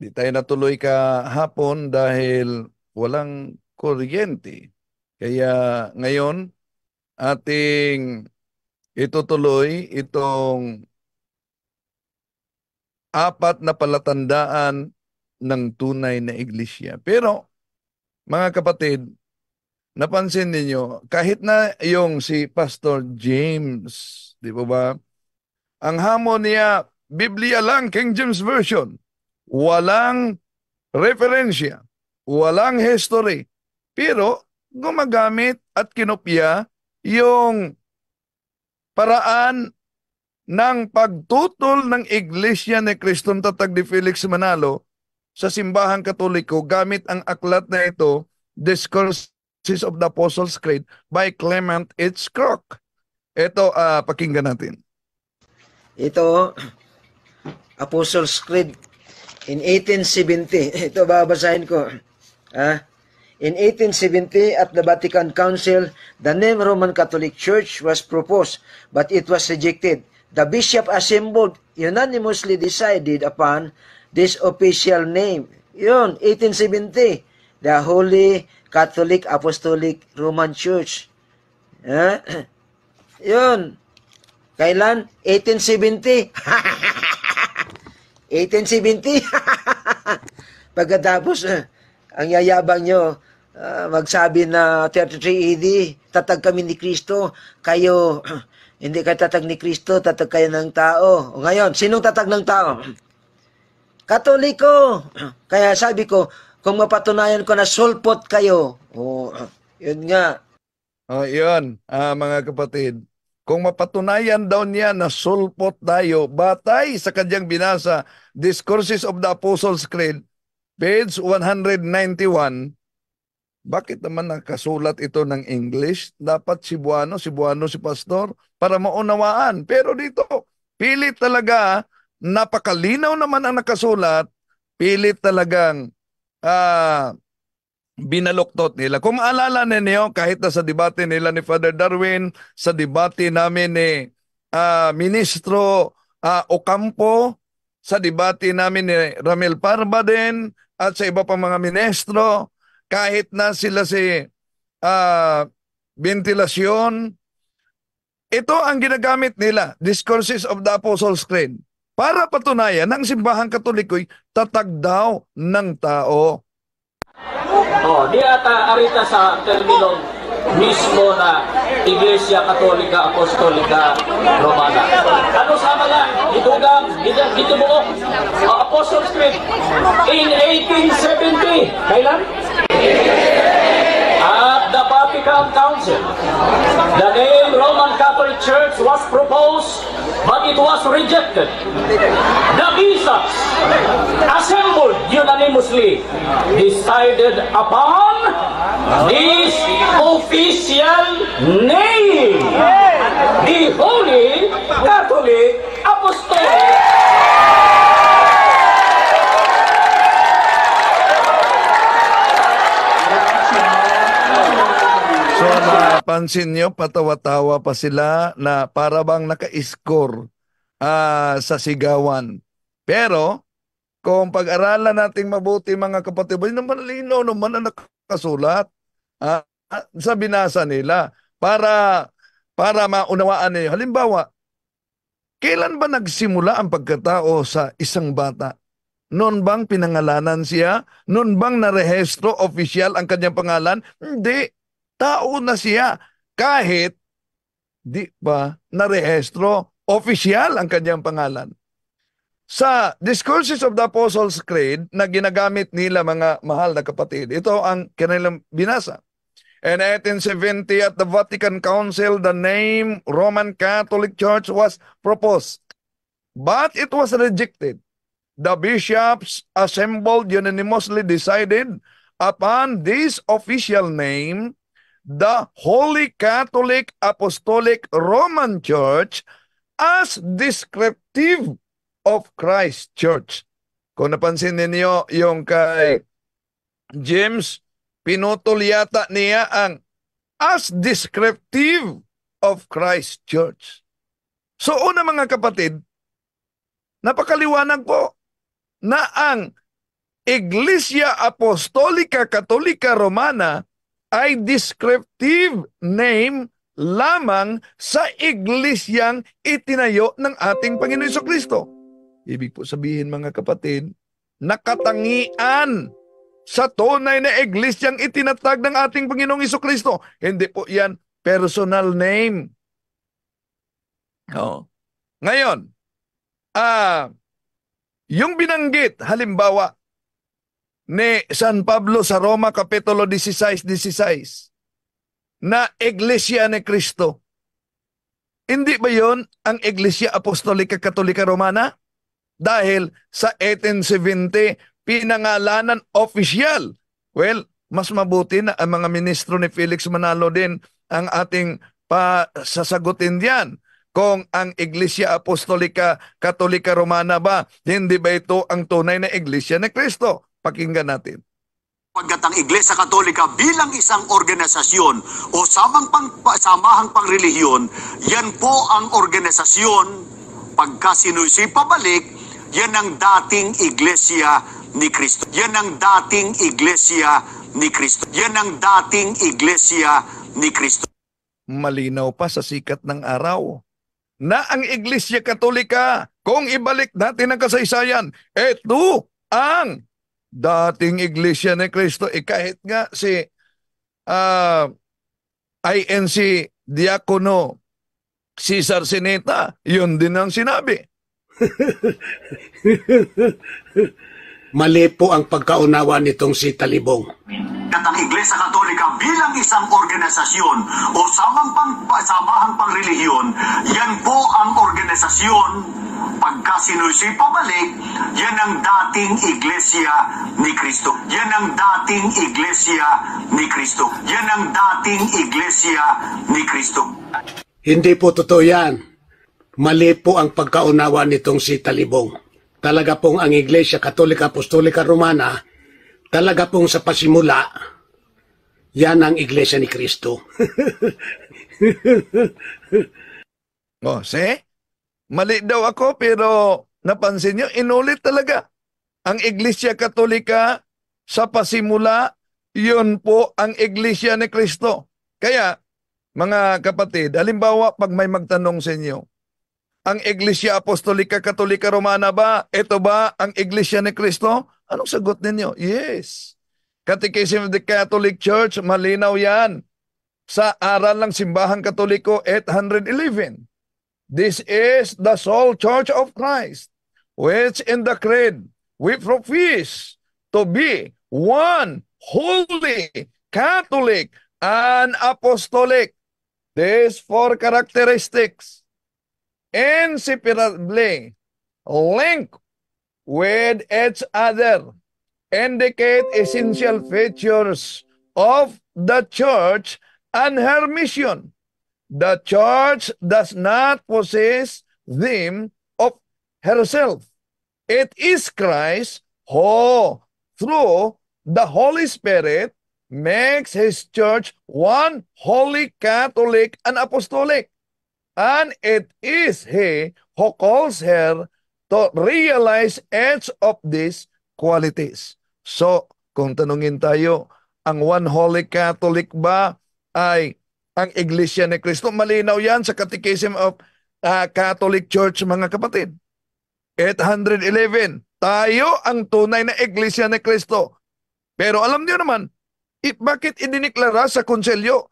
Di tayo natuloy kahapon dahil walang kuryente. Kaya ngayon, ating itutuloy itong apat na palatandaan ng tunay na iglesia. Pero, mga kapatid, napansin ninyo, kahit na yung si Pastor James, di ba ba? Ang hamon niya, Biblia lang, King James Version. Walang referensya, walang history. Pero gumagamit at kinopya yung paraan ng pagtutol ng Iglesia ni Kristong Tatag ni Felix Manalo sa simbahang katoliko gamit ang aklat na ito, Discourses of the Apostles' Creed by Clement H. Crook. Ito, pakinggan natin. Ito, Apostles' Creed in 1870. Ito babasahin ko. In 1870, at the Vatican Council, the name Roman Catholic Church was proposed, but it was rejected. The bishop assembled unanimously decided upon this official name. Yun, 1870. The Holy Catholic Apostolic Roman Church. Yun. Kailan? 1870. 1870. Pagkatapos, ang yayabang nyo, magsabi na 33 AD, tatag kami ni Kristo, kayo, hindi kayo tatag ni Kristo, tatag kayo ng tao. O ngayon, sinong tatag ng tao? Katoliko. Kaya sabi ko, kung mapatunayan ko na sulpot kayo, yun nga. Yun, mga kapatid. Kung mapatunayan daw niya na sulpot tayo, batay sa kanyang binasa, Discourses of the Apostles' Creed, page 191, bakit naman nakasulat ito ng English? Dapat Cebuano si Pastor, para maunawaan. Pero dito, pilit talaga, napakalinaw naman ang nakasulat, pilit talagang binaluktot nila. Kung maalala ninyo, kahit na sa debate nila ni Father Darwin, sa debate namin ni Ministro Ocampo, sa debate namin ni Ramil Parbaden, at sa iba pang mga ministro, kahit na sila si Ventilasyon, ito ang ginagamit nila, Discourses of the Apostles' Creed, para patunayan ng simbahang katoliko'y tatag daw ng tao. Di ata arita sa termino mismo na Iglesia Katolika Apostolika Romana. Ano sa mga itubuok Apostles' Creed in 1870? Kailan? At the Vatican Council, the name Roman Catholic Church was proposed, but it was rejected. The bishops assembled unanimously decided upon this official name, the Holy Catholic Apostolic. So napansin nyo, patawa-tawa pa sila na para bang naka-score sa sigawan. Pero kung pag-aralan nating mabuti mga kapatid, naman lino naman ang nakasulat sa binasa nila para maunawaan niyo. Halimbawa, kailan ba nagsimula ang pagkatao sa isang bata? Noon bang pinangalanan siya? Noon bang narehistro opisyal ang kanyang pangalan? Hindi. Tao na siya. Kahit di pa narehistro opisyal ang kanyang pangalan. Sa Discourses of the Apostles' Creed na ginagamit nila mga mahal na kapatid, ito ang kanilang binasa. In 1870 at the Vatican Council, the name Roman Catholic Church was proposed, but it was rejected. The bishops assembled unanimously decided upon this official name, the Holy Catholic Apostolic Roman Church, as descriptive of Christ Church. Kung napansin ninyo yung kay James, pinutol yata niya ang as descriptive of Christ Church. So una mga kapatid, napakaliwanag po na ang Iglesia Apostolica Katolika Romana ay descriptive name lamang sa iglesyang itinayo ng ating Panginoon Jesucristo. Ibig po sabihin mga kapatid, nakatangian sa tunay na iglesyang itinatag ng ating Panginoong Jesucristo. Hindi po yan personal name. Oh. Ngayon, yung binanggit, halimbawa, ni San Pablo sa Roma Kapitulo 16:16 na Iglesia ni Cristo. Hindi ba yon ang Iglesia Apostolika Katolika Romana? Dahil sa 1870, pinangalanan opisyal. Well, mas mabuti na ang mga ministro ni Felix Manalo din ang ating sasagutin diyan. Kung ang Iglesia Apostolika Katolika Romana ba, hindi ba ito ang tunay na Iglesia ni Cristo? Pakinggan natin. Pagkat ang Iglesia Katolika bilang isang organisasyon o samahang pangrelihiyon, yan po ang organisasyon pagka sinusi pabalik, yan ang dating Iglesia ni Cristo. Yan ang dating Iglesia ni Cristo. Yan ang dating Iglesia ni Cristo. Malinaw pa sa sikat ng araw na ang Iglesia Katolika, kung ibalik natin ang kasaysayan, ito ang dating Iglesia ni Cristo. Kahit nga si INC Diakono Cesar Sineta, yun din ang sinabi. Mali po ang pagkaunawa nitong si Talibong. At ang Iglesia Katolika bilang isang organisasyon o samahang pangrelihiyon, yan po ang organisasyon pagka sinusi pabalik, yan ang dating Iglesia ni Cristo. Yan ang dating Iglesia ni Cristo. Yan ang dating Iglesia ni Cristo. Hindi po totoo yan. Mali po ang pagkaunawa nitong si Talibong. Talaga pong ang Iglesia Katolika Apostolika Romana, talaga pong sa pasimula, yan ang Iglesia ni Cristo. See? Mali daw ako pero napansin nyo, inulit talaga. Ang Iglesia Katolika sa pasimula, yun po ang Iglesia ni Cristo. Kaya, mga kapatid, halimbawa pag may magtanong sa inyo, ang Iglesia Apostolika Katolika Romana ba? Ito ba ang Iglesia ni Cristo? Anong sagot ninyo? Yes. Catechism of the Catholic Church, malinaw yan. Sa aral ng Simbahang Katoliko 811. This is the sole Church of Christ, which in the creed we profess to be one, holy, Catholic, and apostolic. These four characteristics inseparably linked with each other indicate essential features of the church and her mission. The church does not possess them of herself. It is Christ who, through the Holy Spirit, makes His church one holy, Catholic, and apostolic. And it is He who calls her to realize each of these qualities. So, kung tanungin tayo, ang one holy Catholic ba ay ang Iglesia ni Cristo? Malinaw yan sa Catechism of Catholic Church, mga kapatid. 811, tayo ang tunay na Iglesia ni Cristo. Pero alam niyo naman, bakit idiniklara sa Konselyo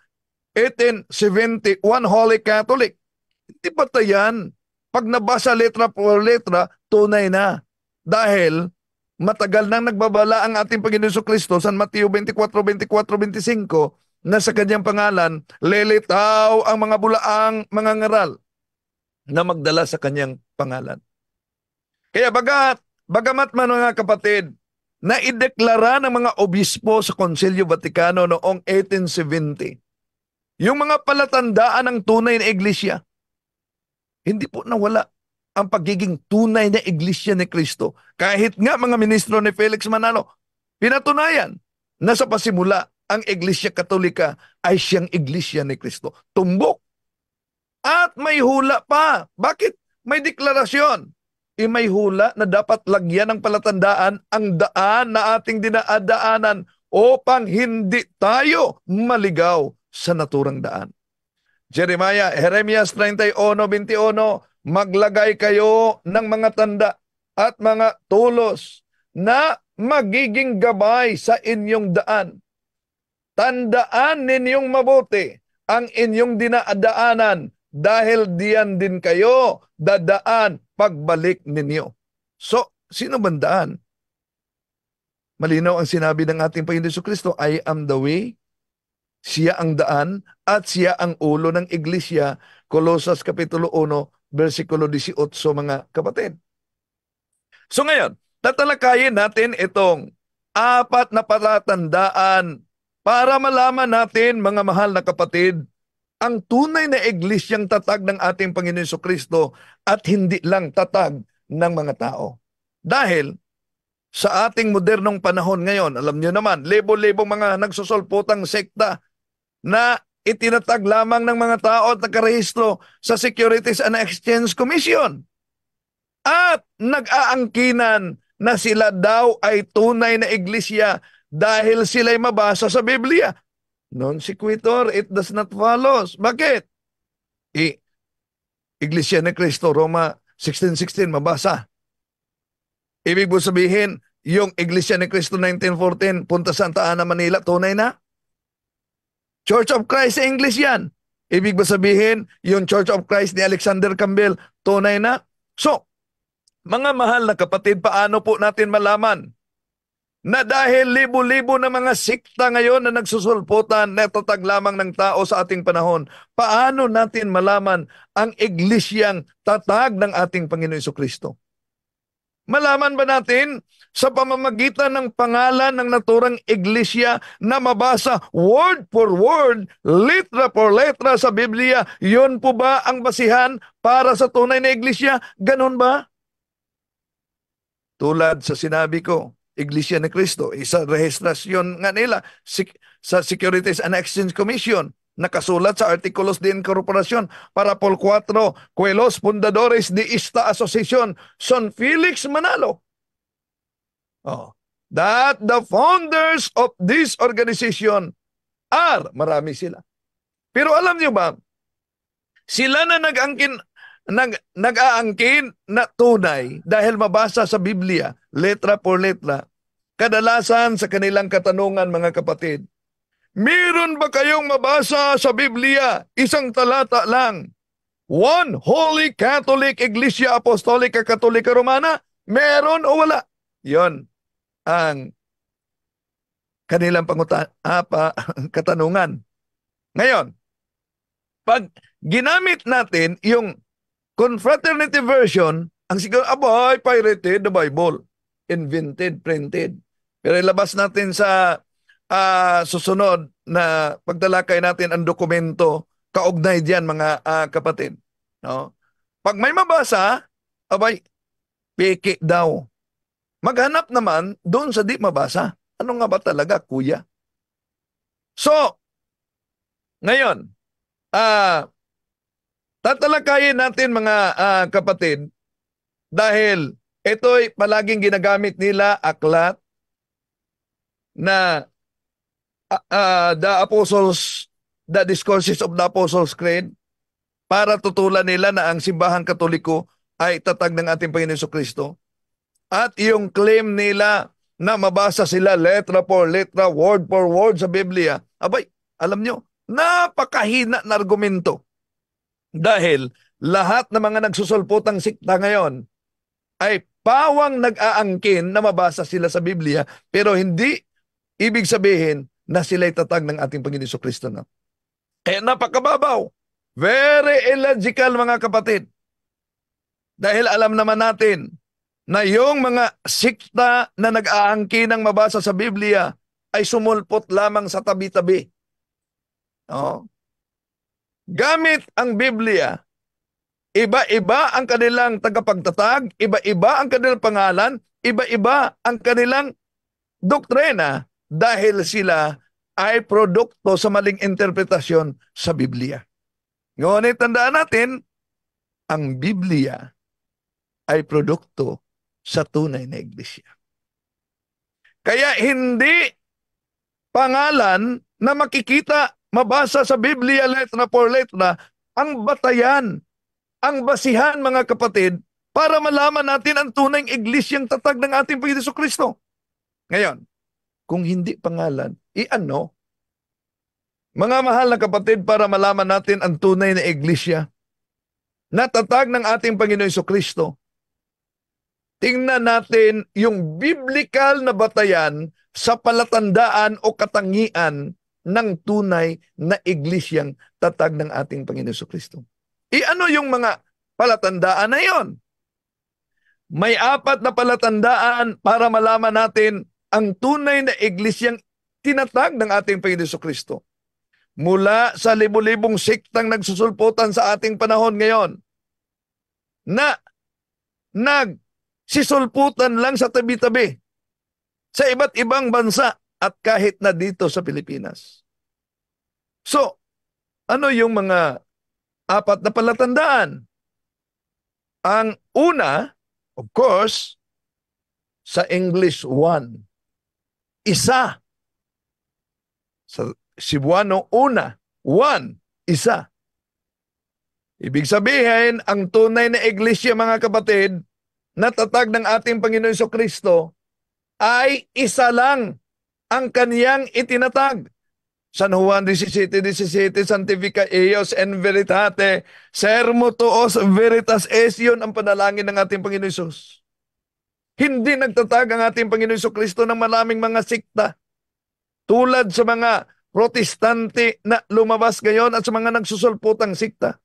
1871 Holy Catholic? Hindi pa yan. Pag nabasa letra por letra, tunay na. Dahil matagal nang nagbabala ang ating Panginoon Jesucristo, San Mateo 24:24-25, na sa kanyang pangalan, lilitaw ang mga bulaang mga ngaral na magdala sa kanyang pangalan. Kaya bagamat man mga kapatid, na ideklara ng mga obispo sa Konsilyo Vaticano noong 1870, yung mga palatandaan ng tunay na iglesia, hindi po nawala ang pagiging tunay na iglesia ni Cristo. Kahit nga mga ministro ni Felix Manalo, pinatunayan na sa pasimula, ang Iglesia Katolika ay siyang Iglesia ni Cristo. Tumbok. At may hula pa. Bakit? May deklarasyon. may hula na dapat lagyan ng palatandaan ang daan na ating dinadaanan upang hindi tayo maligaw sa naturang daan. Jeremias 31:21, maglagay kayo ng mga tanda at mga tulos na magiging gabay sa inyong daan. Tandaan ninyong mabuti ang inyong dinadaanan dahil diyan din kayo dadaan pagbalik ninyo. So, sino bang daan? Malinaw ang sinabi ng ating Panginoon Jesucristo, I am the way, siya ang daan, at siya ang ulo ng iglesia. Colosas Kapitulo 1, versikulo 18, mga kapatid. So ngayon, tatalakayin natin itong 4 na palatandaan para malaman natin, mga mahal na kapatid, ang tunay na iglesyang tatag ng ating Panginoon Jesucristo at hindi lang tatag ng mga tao. Dahil sa ating modernong panahon ngayon, alam niyo naman, libo-libong mga nagsusulputang sekta na itinatag lamang ng mga tao at nakarehistro sa Securities and Exchange Commission. At nag-aangkinan na sila daw ay tunay na iglesia dahil sila'y mabasa sa Biblia. Non sequitur, it does not follow. Bakit? Iglesia ni Cristo, Roma 16:16, mabasa. Ibig mo sabihin, yung Iglesia ni Cristo 1914, Punta Santa Ana, Manila, tunay na? Church of Christ sa English yan. Ibig ba sabihin, yung Church of Christ ni Alexander Campbell, tunay na? So, mga mahal na kapatid, paano po natin malaman na dahil libo-libo na mga sikta ngayon na nagsusulputan na tatag lamang ng tao sa ating panahon, paano natin malaman ang iglesyang tatag ng ating Panginoon Jesucristo? Malaman ba natin sa pamamagitan ng pangalan ng naturang iglesia na mabasa word for word, letra por letra sa Biblia, yun po ba ang basihan para sa tunay na iglesia? Ganon ba? Tulad sa sinabi ko, Iglesia ni Cristo, isa rehistrasyon nga nila sa Securities and Exchange Commission, nakasulat sa Artikulos de Incorporación para Paul 4, Cuelos Fundadores de esta Asociación son Felix Manalo. That the founders of this organization are, marami sila. Pero alam niyo ba, sila na nag-aangkin na tunay dahil mabasa sa Biblia, letra por letra, kadalasan sa kanilang katanungan, mga kapatid, meron ba kayong mabasa sa Biblia? Isang talata lang. One Holy Catholic Iglesia Apostolica Katolika Romana? Meron o wala? Yon ang kanilang katanungan. Ngayon, pag ginamit natin yung Confraternity Version, ang siguro, abay, pirated the Bible. Invented, printed. Pero ilabas natin sa susunod na pagtalakay natin ang dokumento, kaugnay diyan, mga kapatid. No? Pag may mabasa, abay, peke daw. Maghanap naman doon sa di mabasa. Ano nga ba talaga, kuya? So, ngayon, tatalakayin natin, mga kapatid, dahil ito'y palaging ginagamit nila, aklat, na the Discourses of the Apostles' Creed, para tutulan nila na ang simbahang Katoliko ay tatag ng ating Panginoon Jesucristo. At yung claim nila na mabasa sila letra por letra, word for word sa Biblia, abay, alam nyo, napakahina na argumento. Dahil lahat ng mga nagsusulputang sikta ngayon ay pawang nag-aangkin na mabasa sila sa Biblia, pero hindi ibig sabihin na sila'y tatag ng ating Panginoon Jesucristo na. Kaya napakababaw. Very illogical, mga kapatid. Dahil alam naman natin na yung mga sikta na nag-aangkin ng mabasa sa Biblia ay sumulpot lamang sa tabi-tabi. Gamit ang Biblia, iba-iba ang kanilang tagapagtatag, iba-iba ang kanilang pangalan, iba-iba ang kanilang doktrina, dahil sila ay produkto sa maling interpretasyon sa Biblia. Ngunit tandaan natin, ang Biblia ay produkto sa tunay na iglesia. Kaya hindi pangalan na makikita, mabasa sa Biblia letra por letra, ang batayan, ang basihan mga kapatid, para malaman natin ang tunay ng iglesyang tatag ng ating Panginoon Jesucristo. Ngayon, kung hindi pangalan, ano? Mga mahal na kapatid, para malaman natin ang tunay na iglesia na tatag ng ating Panginoon Jesucristo, tingnan natin yung biblical na batayan sa palatandaan o katangian ng tunay na iglesyang tatag ng ating Panginoon Jesucristo. Ano yung mga palatandaan na yon? May 4 na palatandaan para malaman natin ang tunay na iglesyang tinatag ng ating Panginoon Jesucristo. Mula sa libu-libong sektang nagsusulputan sa ating panahon ngayon, na nagsisulputan lang sa tabi-tabi sa iba't ibang bansa at kahit na dito sa Pilipinas. So, ano yung mga 4 na palatandaan? Ang una, of course, sa English, one. Isa. Sa Cebuano, una. One. Isa. Ibig sabihin, ang tunay na iglesia, mga kapatid, na tatag ng ating Panginoon Jesucristo, ay isa lang ang kaniyang itinatag. San Juan 17:17, Sanctifica eius en veritate, sermo tuos veritas es, yun ang panalangin ng ating Panginoon Jesus. Hindi nagtatag ang ating Panginoon Jesucristo ng maraming mga sikta, tulad sa mga protestante na lumabas ngayon at sa mga nagsusulputang sikta.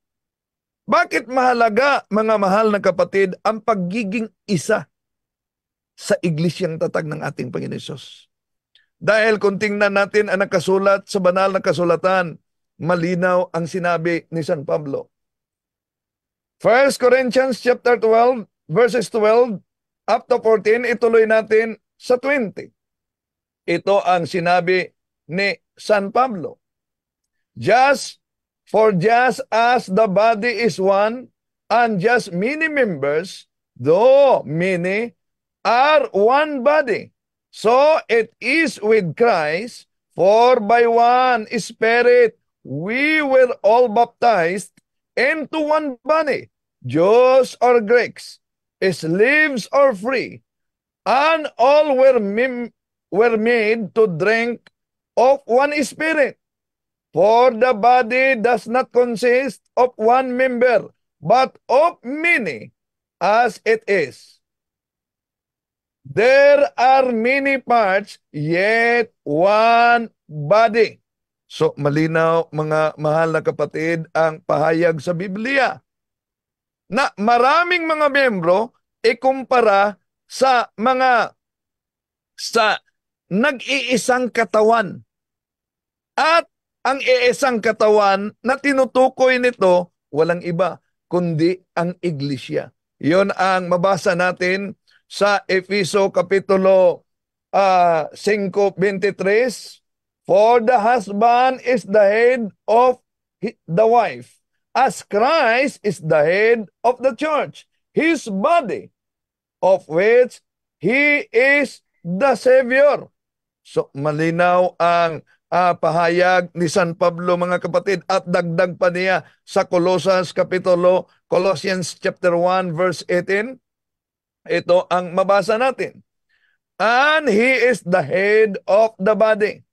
Bakit mahalaga, mga mahal na kapatid, ang pagiging isa sa iglesyang tatag ng ating Panginoon Jesus? Dahil kung tingnan natin ang nakasulat sa banal na kasulatan, malinaw ang sinabi ni San Pablo. 1 Corinthians chapter 12, verses 12 up to 14, ituloy natin sa 20. Ito ang sinabi ni San Pablo. Just as the body is one, and just many members, though many, are one body, so it is with Christ, for by one Spirit we were all baptized into one body, Jews or Greeks, slaves or free, and all were made to drink of one Spirit. For the body does not consist of one member, but of many, as it is. There are many parts, yet one body. So, malinaw, mga mahal na kapatid, ang pahayag sa Biblia na maraming mga membro ikumpara sa nag-iisang katawan. At ang iisang katawan na tinutukoy nito, walang iba, kundi ang iglesia. Yon ang mabasa natin sa Efeso Kapitulo 5:23. For the husband is the head of the wife, as Christ is the head of the church, his body, of which he is the Savior. So malinaw ang pahayag ni San Pablo, mga kapatid, at dagdag pa niya sa Colossians chapter 1 verse 18. Ito ang mabasa natin. And he is the head of the body,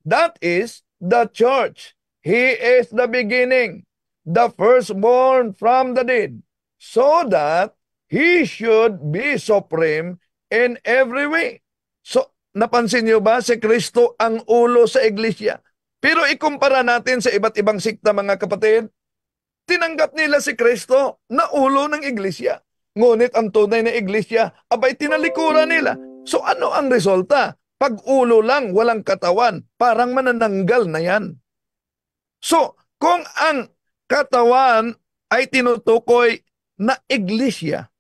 that is the church. He is the beginning, the firstborn from the dead, so that he should be supreme in every way. So napansin niyo ba, si Kristo ang ulo sa iglesia? Pero ikumpara natin sa iba't ibang sikta, mga kapatid, tinanggap nila si Kristo na ulo ng iglesia. Ngunit ang tunay na iglesia, abay tinalikuran nila. So ano ang resulta? Pag ulo lang, walang katawan, parang manananggal na yan. So kung ang katawan ay tinutukoy na iglesia,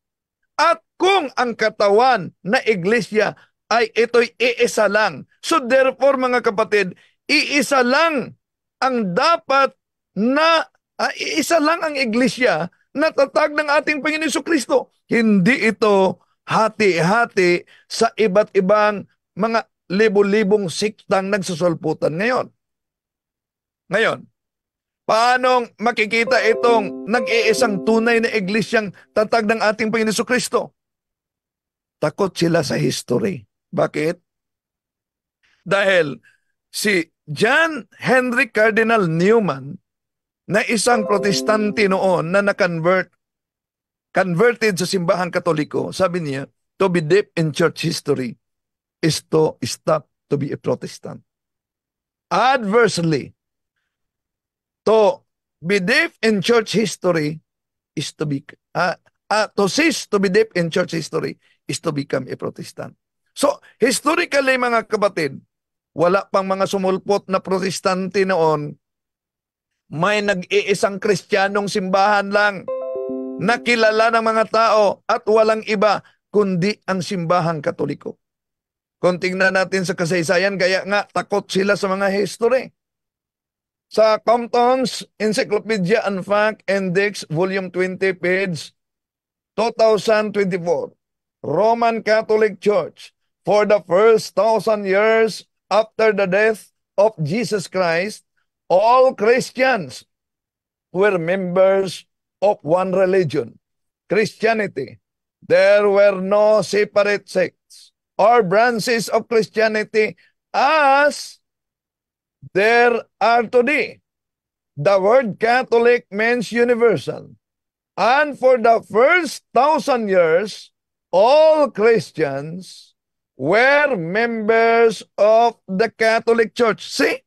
at kung ang katawan na iglesia ay ito'y iisa lang. So therefore, mga kapatid, iisa lang ang dapat na, iisa lang ang iglesia natatag ng ating Panginoon Jesucristo. Hindi ito hati-hati sa iba't ibang mga libo-libong siktang nagsusulputan ngayon. Ngayon, paano makikita itong nag-iisang tunay na iglesyang tatag ng ating Panginoon Jesucristo? Takot sila sa history. Bakit? Dahil si John Henry Cardinal Newman, na isang protestante noon na converted sa simbahang Katoliko, sabi niya, to be deep in church history is to stop to be a Protestant. Adversely, to be deep in church history is to be to cease to be deep in church history is to become a Protestant. So, historically mga kapatid, wala pang mga sumulpot na protestante noon, may nag-iisang Kristiyanong simbahan lang na kilala ng mga tao at walang iba kundi ang simbahang Katoliko. Kung tingnan natin sa kasaysayan, kaya nga takot sila sa mga history. Sa Compton's Encyclopedia and Fact Index, Volume 20, page 2024, Roman Catholic Church, for the first 1,000 years after the death of Jesus Christ, all Christians were members of one religion, Christianity. There were no separate sects or branches of Christianity as there are today. The word Catholic means universal. And for the first 1,000 years, all Christians were members of the Catholic Church. See?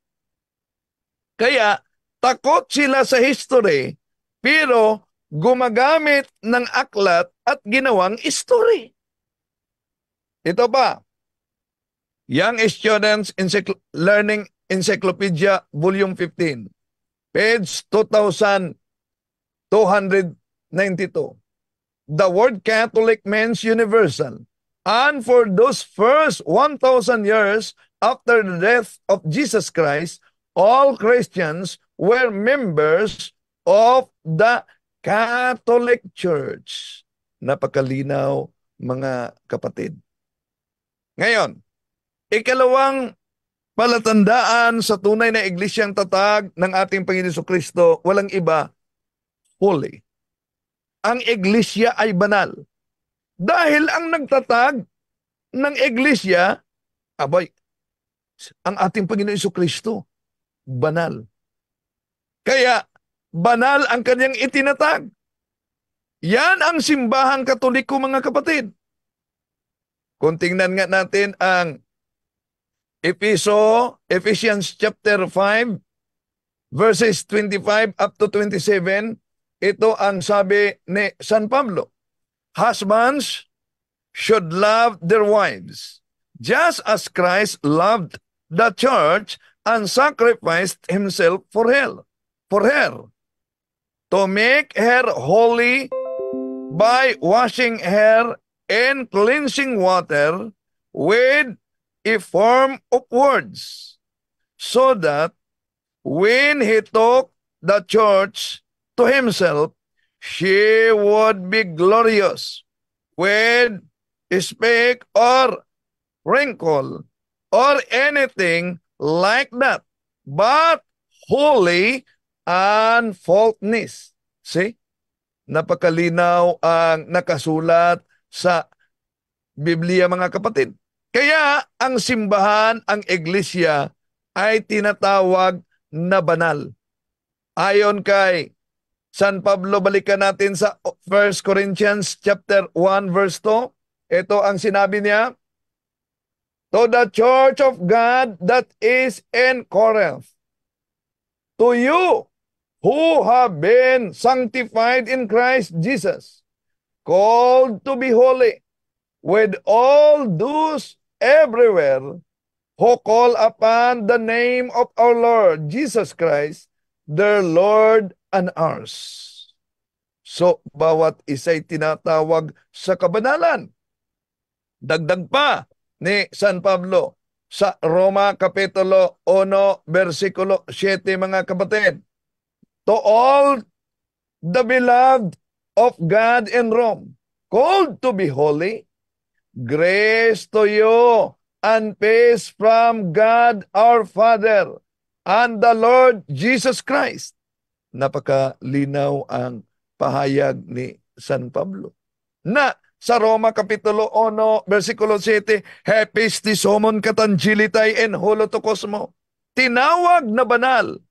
Kaya takot sila sa history, pero gumagamit ng aklat at ginawang history. Ito pa, Young Students Learning Encyclopedia, Volume 15, page 2292. The word Catholic means universal. And for those first 1,000 years after the death of Jesus Christ, all Christians were members of the Catholic Church. Napakalinaw, mga kapatid. Ngayon, ikalawang palatandaan sa tunay na iglesyang tatag ng ating Panginoon Jesucristo, walang iba, holy. Ang iglesia ay banal. Dahil ang nagtatag ng iglesia, ang ating Panginoon Jesucristo, banal. Kaya, banal ang kanyang itinatag. Yan ang simbahang Katoliko, mga kapatid. Kung tingnan nga natin ang Ephesians chapter 5, verses 25 up to 27, ito ang sabi ni San Pablo. Husbands should love their wives, just as Christ loved the church and sacrificed himself for her, to make her holy by washing her in cleansing water with a form of words, so that when he took the church to himself, she would be glorious, with speck or wrinkle or anything like that, but holy and faultless. See? Napakalinaw ang nakasulat sa Biblia, mga kapatid. Kaya ang simbahan, ang iglesia, ay tinatawag na banal. Ayon kay San Pablo, balikan natin sa 1 Corinthians chapter 1 verse 2. Ito ang sinabi niya, to the church of God that is in Corinth, to you who have been sanctified in Christ Jesus, called to be holy, with all those everywhere who call upon the name of our Lord Jesus Christ, their Lord and ours. So, bawat isa'y tinatawag sa kabanalan. Dagdag pa ni San Pablo sa Roma Kapitulo 1, versikulo 7, mga kapatid. To all the beloved of God in Rome, called to be holy, grace to you and peace from God our Father and the Lord Jesus Christ. Napakalinaw ang pahayag ni San Pablo. Na sa Roma Kapitulo 1, versikulo 7, Hepistis homon katangilitai en holotokosmo. Tinawag na banal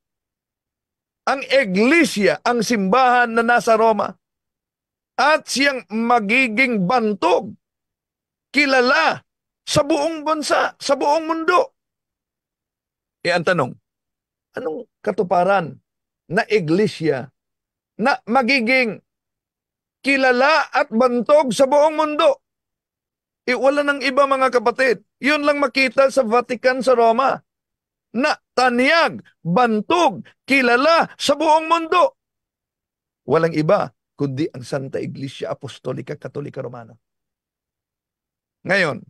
ang iglesia, ang simbahan na nasa Roma, at siyang magiging bantog, kilala sa buong bansa, sa buong mundo. Ang tanong, anong katuparan na iglesia na magiging kilala at bantog sa buong mundo? Wala ng iba, mga kapatid. Yun lang makita sa Vatican sa Roma, na tanyag, bantog, kilala sa buong mundo. Walang iba kundi ang Santa Iglesia Apostolika Katolika Romana. Ngayon,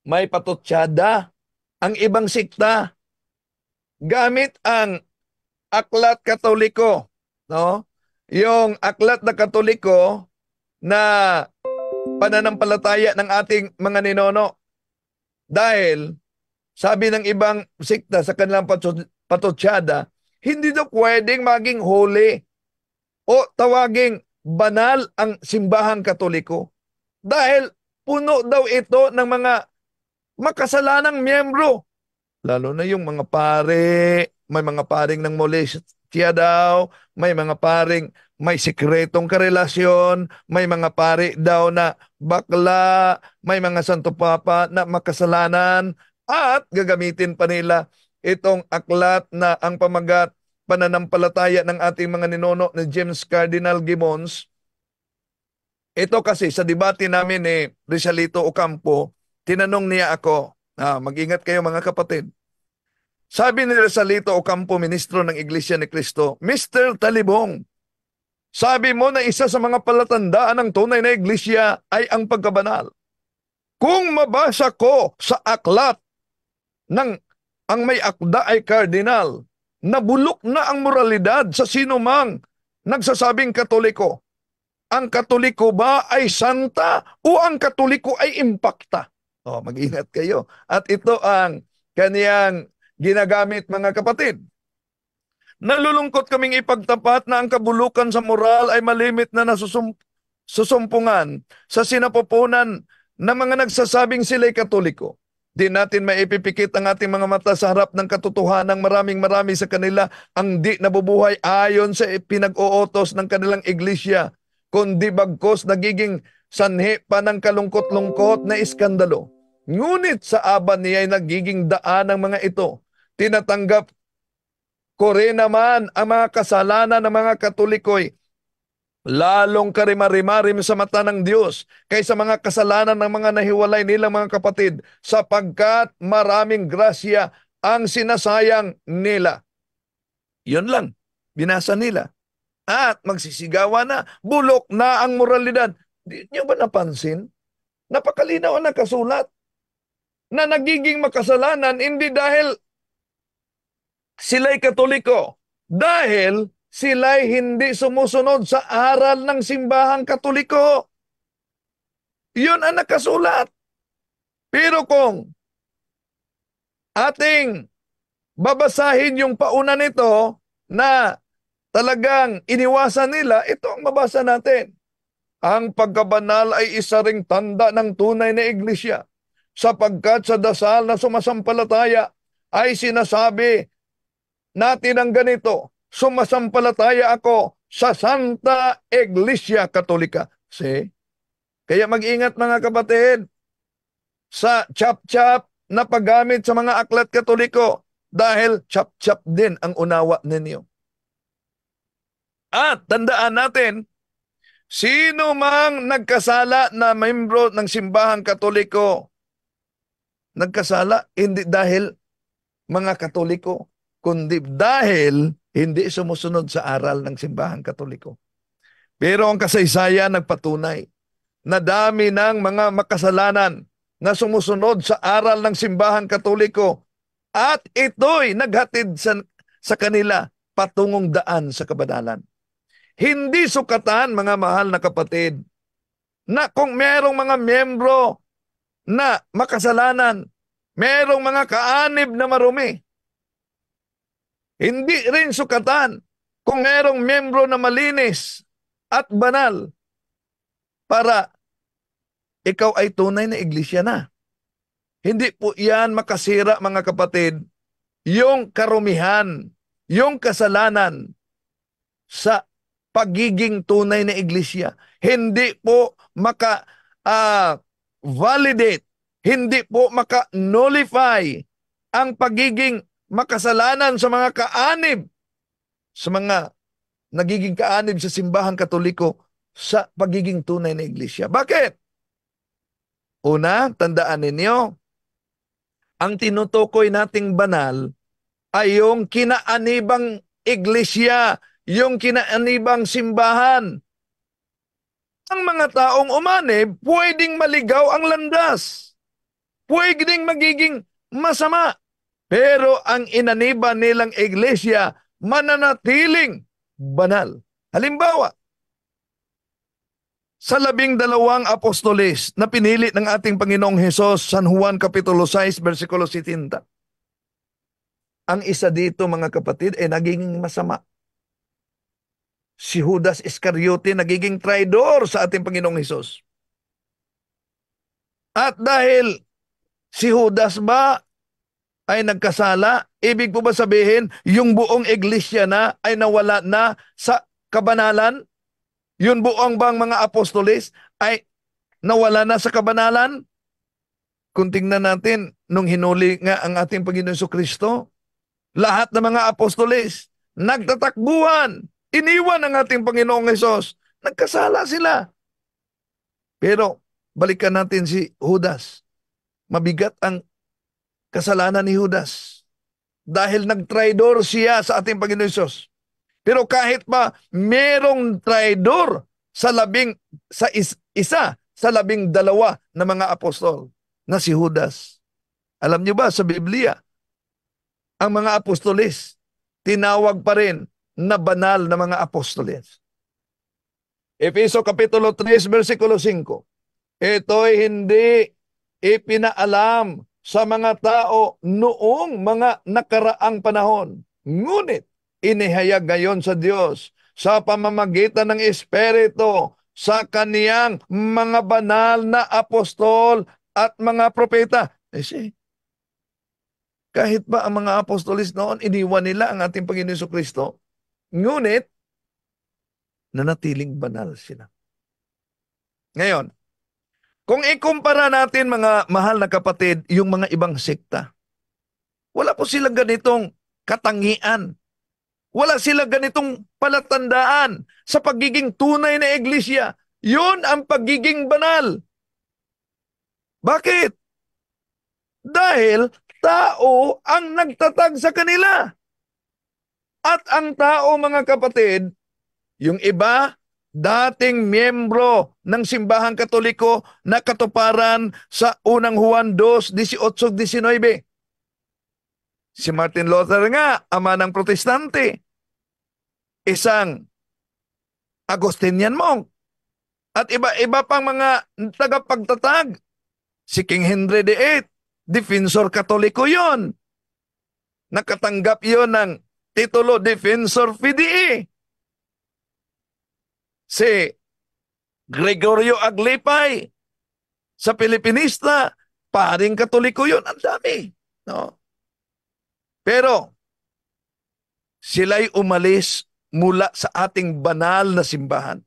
may patutsada ang ibang sikta gamit ang Aklat Katoliko, no? Yung Aklat na Katoliko na pananampalataya ng ating mga ninono. Dahil sabi ng ibang sikta sa kanilang patutsada, hindi daw pwedeng maging holy o tawaging banal ang simbahang Katoliko. Dahil puno daw ito ng mga makasalanang miyembro. Lalo na yung mga pare, may mga paring ng molestia daw, may mga paring may sikretong karelasyon, may mga pare daw na bakla, may mga santo papa na makasalanan, at gagamitin pa nila itong aklat na ang pamagat pananampalataya ng ating mga ninono ni James Cardinal Gibbons. Ito kasi sa debate namin ni Rizalito Ocampo, tinanong niya ako, mag-ingat kayo mga kapatid. Sabi ni Rizalito Ocampo, ministro ng Iglesia ni Cristo, Mr. Talibong, sabi mo na isa sa mga palatandaan ng tunay na iglesia ay ang pagkabanal. Kung mabasa ko sa aklat ng ang may akda ay kardinal, nabulok na ang moralidad sa sinumang nagsasabing Katoliko. Ang Katoliko ba ay santa o ang Katoliko ay impakta? Mag-ingat kayo. At ito ang kaniyang ginagamit, mga kapatid. Nalulungkot kaming ipagtapat na ang kabulukan sa moral ay malimit na nasusumpungan sa sinapupunan ng mga nagsasabing sila'y Katoliko. Di natin maipipikit ang ating mga mata sa harap ng katotohanan. Marami sa kanila ang di nabubuhay ayon sa pinag-uutos ng kanilang iglesia, kundi bagkos nagiging sanhi pa ng kalungkot-lungkot na iskandalo. Ngunit sa aban niya ay nagiging daan ng mga ito. Tinatanggap ko rin naman ang mga kasalanan ng mga Katoliko'y lalong karimarimarim sa mata ng Diyos kaysa mga kasalanan ng mga nahiwalay nilang mga kapatid, sapagkat maraming grasya ang sinasayang nila. Yun lang, binasa nila. At magsisigawa na, bulok na ang moralidad. Di niyo ba napansin? Napakalinaw ang nakasulat na nagiging makasalanan hindi dahil sila'y Katoliko, dahil sila'y hindi sumusunod sa aral ng simbahang Katoliko. Yun ang nakasulat. Pero kung ating babasahin yung pauna nito na talagang iniwasan nila, ito ang mabasa natin. Ang pagkabanal ay isa ring tanda ng tunay na iglesia, sapagkat sa dasal na sumasampalataya ay sinasabi natin ang ganito, sumasampalataya ako sa Santa Iglesia Katolika. See? Kaya mag-ingat, mga kapatid sa chap-chap na paggamit sa mga aklat Katoliko, dahil chap-chap din ang unawa ninyo. At tandaan natin, sino mang nagkasala na membro ng simbahang Katoliko, nagkasala hindi dahil mga Katoliko, kundi dahil hindi sumusunod sa aral ng simbahang Katoliko. Pero ang kasaysayan nagpatunay na dami ng mga makasalanan na sumusunod sa aral ng simbahang Katoliko, at ito'y naghatid sa kanila patungong daan sa kabanalan. Hindi sukatan, mga mahal na kapatid, na kung merong mga miyembro na makasalanan, merong mga kaanib na marumi. Hindi rin sukatan kung merong miyembro na malinis at banal para ikaw ay tunay na iglesia na. Hindi po yan makasira, mga kapatid, yung karumihan, yung kasalanan sa pagiging tunay na iglesia. Hindi po validate, hindi po maka-nullify ang pagiging makasalanan sa mga kaanib, sa mga nagiging kaanib sa simbahang Katoliko sa pagiging tunay na iglesia. Bakit? Una, tandaan ninyo, ang tinutukoy nating banal ay yung kinaanibang iglesia, yung kinaanibang simbahan. Ang mga taong umanib, pwedeng maligaw ang landas. Pwedeng magiging masama. Pero ang inaniban nilang iglesia, mananatiling banal. Halimbawa, sa 12 apostoles na pinili ng ating Panginoong Hesus, San Juan Kapitulo 6, versikulo 70. Ang isa dito, mga kapatid, ay naging masama. Si Judas Iscariote nagiging traidor sa ating Panginoong Hesus. At dahil si Judas ba ay nagkasala, ibig po ba sabihin yung buong iglesia na ay nawala na sa kabanalan? Yun buong bang mga apostoles ay nawala na sa kabanalan? Kung tingnan natin, nung hinuli nga ang ating Panginoon Jesucristo, lahat ng mga apostoles nagtatakbuhan, iniwan ang ating Panginoong Hesus. Nagkasala sila. Pero balikan natin si Judas. Mabigat ang kasalanan ni Judas dahil nagtraidor siya sa ating Panginoon Hesus. Pero kahit pa merong traidor sa isa sa 12 na mga apostol na si Judas. Alam niyo ba sa Biblia, ang mga apostoles tinawag pa rin na banal na mga apostoles. Efeso Kapitulo 3, versikulo 5. Ito'y hindi ipinaalam sa mga tao noong mga nakaraang panahon. Ngunit inihayag ngayon sa Diyos sa pamamagitan ng Espiritu sa kaniyang mga banal na apostol at mga propeta. Kahit ba ang mga apostolis noon, iniwan nila ang ating Panginoon Jesucristo, ngunit nanatiling banal sila. Ngayon, kung ikumpara natin, mga mahal na kapatid, yung mga ibang sekta, wala po silang ganitong katangian. Wala silang ganitong palatandaan sa pagiging tunay na iglesia. Yun ang pagiging banal. Bakit? Dahil tao ang nagtatag sa kanila. At ang tao, mga kapatid, yung iba, dating miyembro ng simbahang Katoliko na katuparan sa unang Juan 2, 18-19. Si Martin Luther nga, ama ng protestante, isang Augustinian monk, at iba-iba pang mga tagapagtatag. Si King Henry VIII, Defensor Katoliko yon. Nakatanggap yon ng titulo Defensor Fidei. Si Gregorio Aglipay, sa Pilipinista, paring Katoliko yon. Ang dami. No? Pero, sila'y umalis mula sa ating banal na simbahan.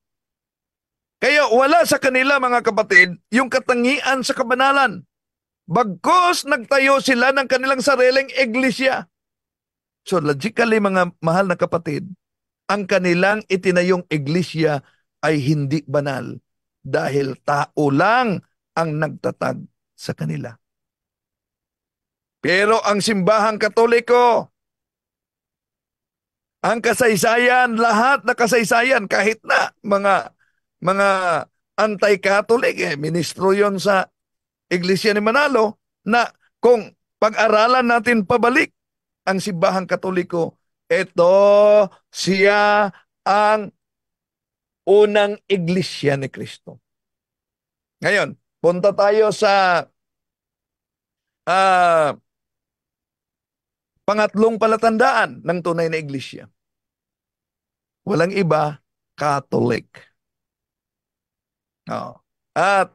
Kaya wala sa kanila, mga kapatid, yung katangian sa kabanalan. Bagkus nagtayo sila ng kanilang sariling iglesia. So logically, mga mahal na kapatid, ang kanilang itinayong iglesia ay hindi banal dahil tao lang ang nagtatag sa kanila. Pero ang simbahang Katoliko, ang kasaysayan, lahat na kasaysayan, kahit na mga anti-Catholic, ministro yon sa Iglesia ni Manalo, na kung pag-aralan natin pabalik ang simbahang Katoliko, ito siya ang unang iglesia ni Kristo. Ngayon, punta tayo sa ah, pangatlong palatandaan ng tunay na iglesia. Walang iba, Catholic. Oh. At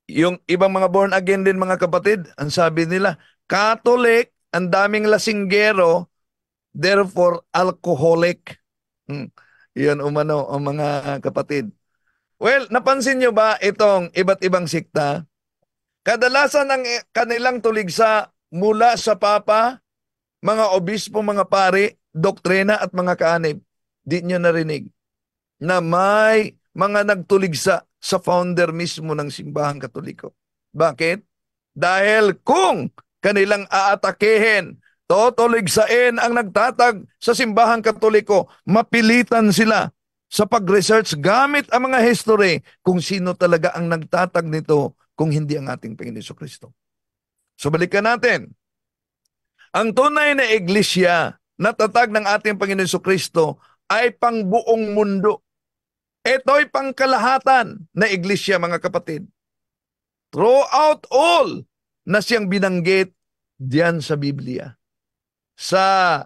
yung ibang mga born again din mga kapatid, ang sabi nila, Catholic, ang daming lasinggero, therefore alcoholic. Yan umano ang mga kapatid. Well, napansin nyo ba itong iba't ibang sikta? Kadalasan ang kanilang tuligsa mula sa papa, mga obispo, mga pari, doktrina at mga kaanib. Di nyo narinig na may mga nagtuligsa sa founder mismo ng simbahang Katoliko. Bakit? Dahil kung kanilang aatakehin, totoligsain ang nagtatag sa simbahang Katoliko, mapilitan sila sa pag-research gamit ang mga history kung sino talaga ang nagtatag nito kung hindi ang ating Panginoon Jesucristo. So balikan natin. Ang tunay na iglesia na tatag ng ating Panginoon Jesucristo ay pangbuong mundo. Ito'y pangkalahatan na iglesia, mga kapatid. Throughout all na siyang binanggit diyan sa Biblia. Sa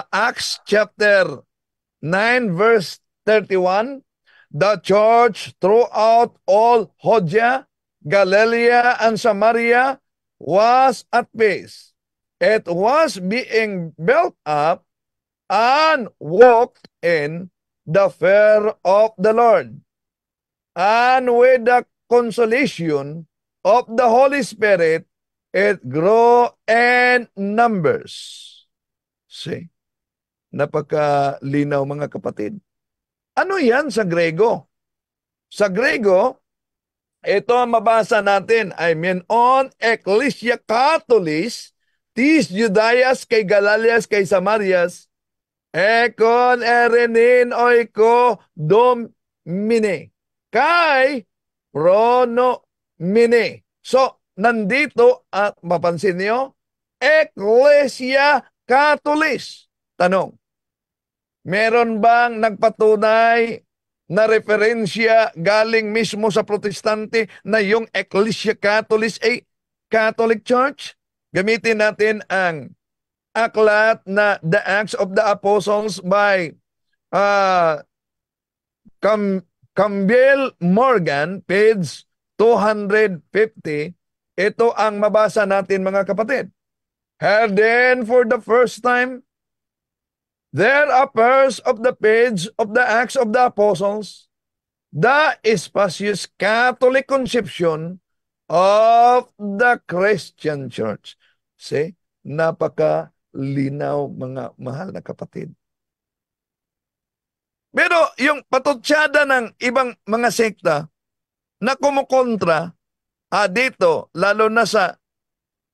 Acts chapter 9 verse 31, the church throughout all Judea, Galilee, and Samaria was at peace. It was being built up and walked in the fear of the Lord, and with the consolation of the Holy Spirit, it grew in numbers. See? Napakalinaw mga kapatid. Ano yan sa Grego? Sa Grego, ito ang mabasa natin. I mean, on Ecclesia Catholis, tis Judaias kay Galalias kay Samarias, ekon erenin oiko domine, kay prono mine. So, nandito at mapansin niyo, Ecclesia Catholis. Tanong, meron bang nagpatunay na referensya galing mismo sa protestante na yung Ecclesia Catholis ay Catholic Church? Gamitin natin ang aklat na The Acts of the Apostles by Campbell Morgan, page 250. Ito ang mabasa natin mga kapatid. And then for the first time, there appears of the page of the Acts of the Apostles the spacious Catholic conception of the Christian Church. See? Napakalinaw mga mahal na kapatid. Pero yung patutsada ng ibang mga sekta na kumukontra dito, lalo na sa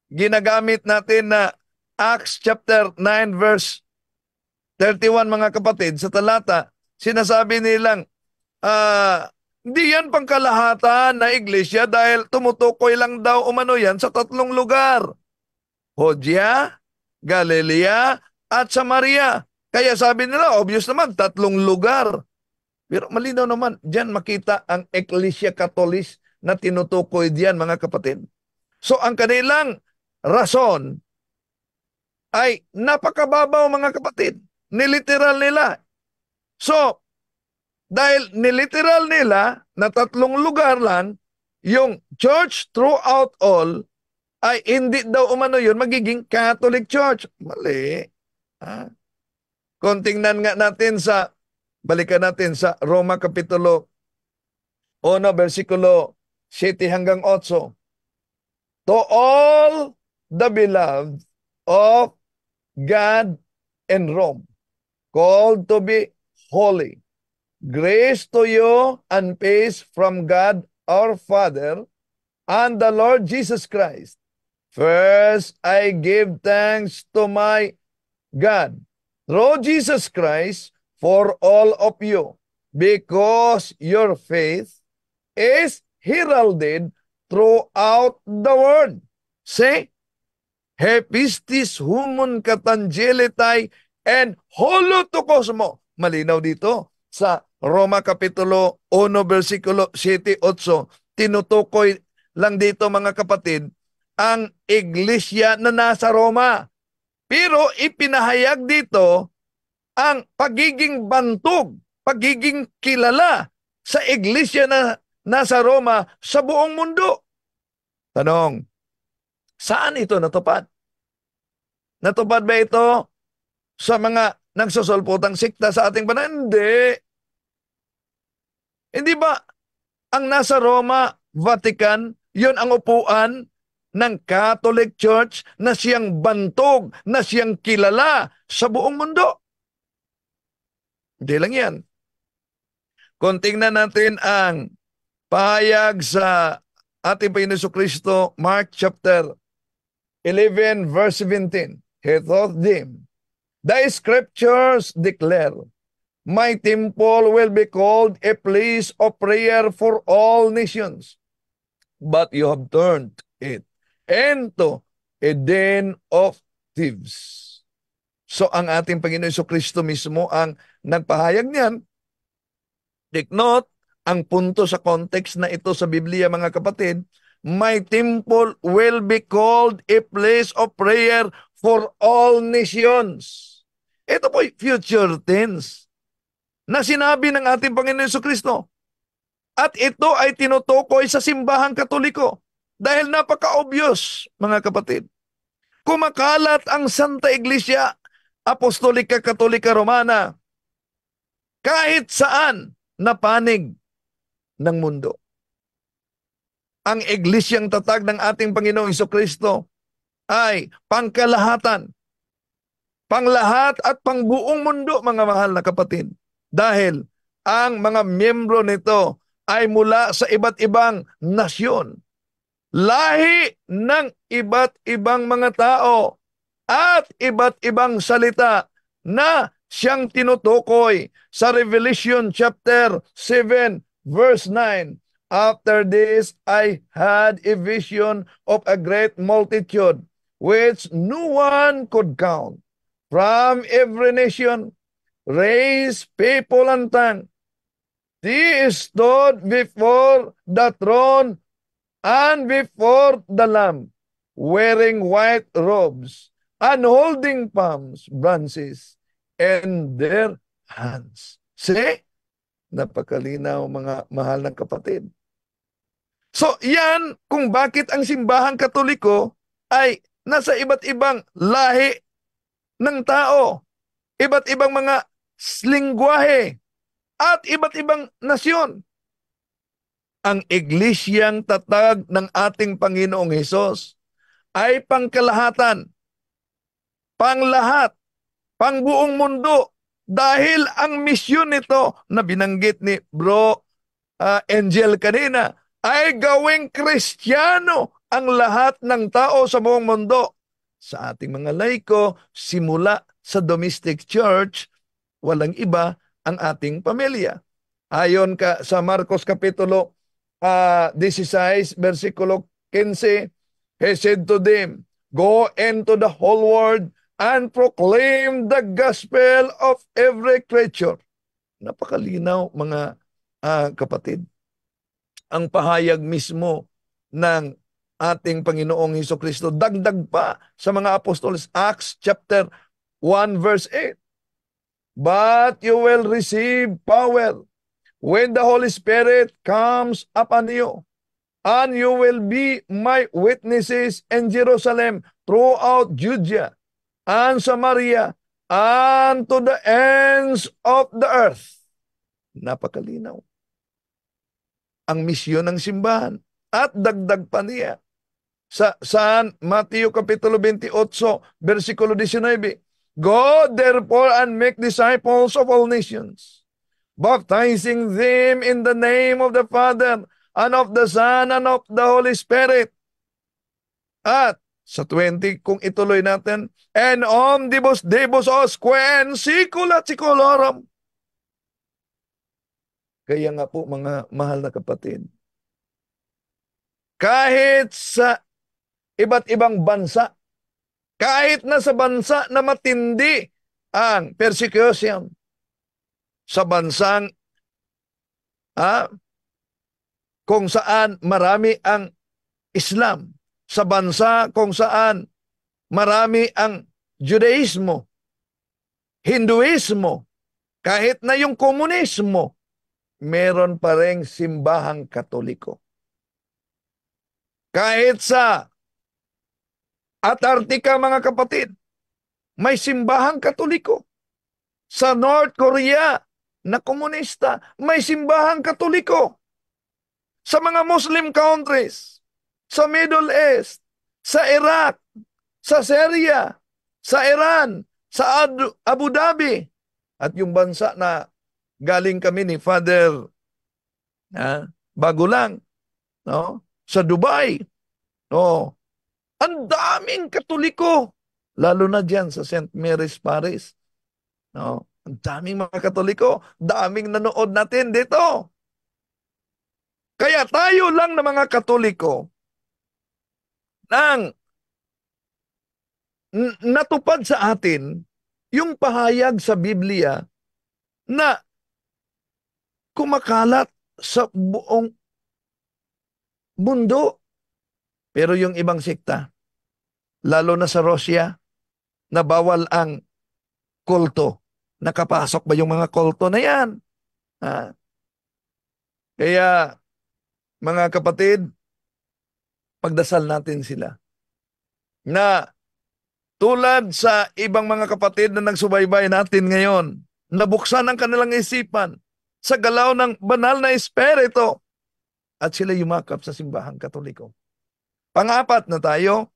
ginagamit natin na Acts chapter 9 verse 31 mga kapatid, sa talata, sinasabi nilang, hindi yan pangkalahatan na iglesia dahil tumutukoy lang daw umano yan sa 3 lugar. Judea, Galilea, at Samaria. Kaya sabi nila, obvious naman, 3 lugar. Pero malinaw naman, diyan makita ang Ecclesia Catholis na tinutukoy diyan mga kapatid. So ang kanilang rason ay napakababaw mga kapatid. Niliteral nila. So, dahil niliteral nila na 3 lugar lang, yung church throughout all, ay hindi daw umano yun magiging Catholic Church. Mali. Kung tingnan nga natin balikan natin sa Roma Kapitulo 1, versikulo 7 hanggang 8. To all the beloved of God in Rome, called to be holy, grace to you and peace from God our Father and the Lord Jesus Christ. First, I give thanks to my God through Jesus Christ for all of you, because your faith is heralded throughout the world. Say, Hepistis humon katangelitai and holotokosmo. Malinaw dito sa Roma Kapitulo 1, versikulo 7-8, tinutukoy lang dito mga kapatid, ang iglesia na nasa Roma. Pero ipinahayag dito ang pagiging bantog, pagiging kilala sa iglesia na nasa Roma sa buong mundo. Tanong, saan ito natupad? Natupad ba ito sa mga nagsusulputang sikta sa ating panahon? Hindi. Hindi ba ang nasa Roma, Vatican, yon ang upuan ng Catholic Church na siyang bantog, na siyang kilala sa buong mundo? Hindi lang yan. Kung tingnan natin ang pahayag sa ating Panginoon Jesucristo, Mark chapter 11, verse 17. He told them, the scriptures declare, my temple will be called a place of prayer for all nations. But you have turned it into a den of thieves. So ang ating Panginoon Jesucristo mismo ang nagpahayag niyan. Take note, ang punto sa context na ito sa Biblia mga kapatid, my temple will be called a place of prayer for all nations. Ito po future tense na sinabi ng ating Panginoon Jesucristo. At ito ay tinutukoy sa simbahang Katoliko dahil napaka-obvious mga kapatid. Kumakalat ang Santa Iglesia Apostolika Katolika Romana kahit saan na panig ng mundo. Ang iglesyang tatag ng ating Panginoong Jesucristo ay pangkalahatan, panglahat at pangbuong mundo mga mahal na kapatid. Dahil ang mga miyembro nito ay mula sa iba't ibang nasyon, lahi ng iba't ibang mga tao at iba't ibang salita na siyang tinutukoy sa Revelation chapter 7 verse 9. After this I had a vision of a great multitude which no one could count, from every nation, race, people, and tongue. They stood before the throne and before the Lamb, wearing white robes and holding palm branches in their hands. See? Napakalinaw mga mahal ng kapatid. So yan kung bakit ang simbahang Katoliko ay nasa iba't ibang lahi ng tao, iba't ibang mga lingwahe, at iba't ibang nasyon. Ang iglesyang tatag ng ating Panginoong Hesus ay pangkalahatan, panglahat, pangbuong mundo, dahil ang misyon nito na binanggit ni Bro Angel kanina ay gawing Kristiyano ang lahat ng tao sa buong mundo. Sa ating mga laiko, simula sa domestic church, walang iba ang ating pamilya. Ayon sa Marcos Kapitulo 16, versikulo 15, he said to them, go into the whole world and proclaim the gospel of every creature. Napakalinaw mga kapatid. Ang pahayag mismo ng ating Panginoong Hesukristo, dagdag pa sa mga apostoles, Acts chapter 1 verse 8. But you will receive power when the Holy Spirit comes upon you, and you will be my witnesses in Jerusalem, throughout Judea and Samaria, and to the ends of the earth. Napakalinaw ang misyon ng simbahan. At dagdag pa niya sa Mateo Kapitulo 28, versikulo 19, go therefore and make disciples of all nations, baptizing them in the name of the Father, and of the Son, and of the Holy Spirit. At sa 20, kung ituloy natin, and omnibus debus osque en sicula seculorum. Kaya nga po mga mahal na kapatid, kahit sa iba't ibang bansa, kahit na sa bansa na matindi ang persecution, sa bansang ah, kung saan marami ang Islam, sa bansa kung saan marami ang Judaismo, Hinduismo, kahit na yung komunismo, meron pa ring simbahang Katoliko. Kahit sa Antarctica, mga kapatid, may simbahang Katoliko. Sa North Korea na komunista, may simbahang Katoliko. Sa mga Muslim countries, sa Middle East, sa Iraq, sa Syria, sa Iran, sa Abu Dhabi, at yung bansa na galing kami ni Father bago lang, no? Sa Dubai, no? Ang daming Katoliko, lalo na diyan sa St. Mary's Parish, no? Ang daming mga Katoliko, daming nanood natin dito. Kaya tayo lang na mga Katoliko nang natupad sa atin yung pahayag sa Biblia na kumakalat sa buong mundo. Pero yung ibang sekta, lalo na sa Russia, na bawal ang kulto. Nakapasok ba yung mga kulto na yan? Kaya, mga kapatid, pagdasal natin sila na tulad sa ibang mga kapatid na nagsubaybay natin ngayon, nabuksan ang kanilang isipan sa galaw ng banal na espiritu at sila yumakap sa simbahang Katoliko. Pang-apat na tayo,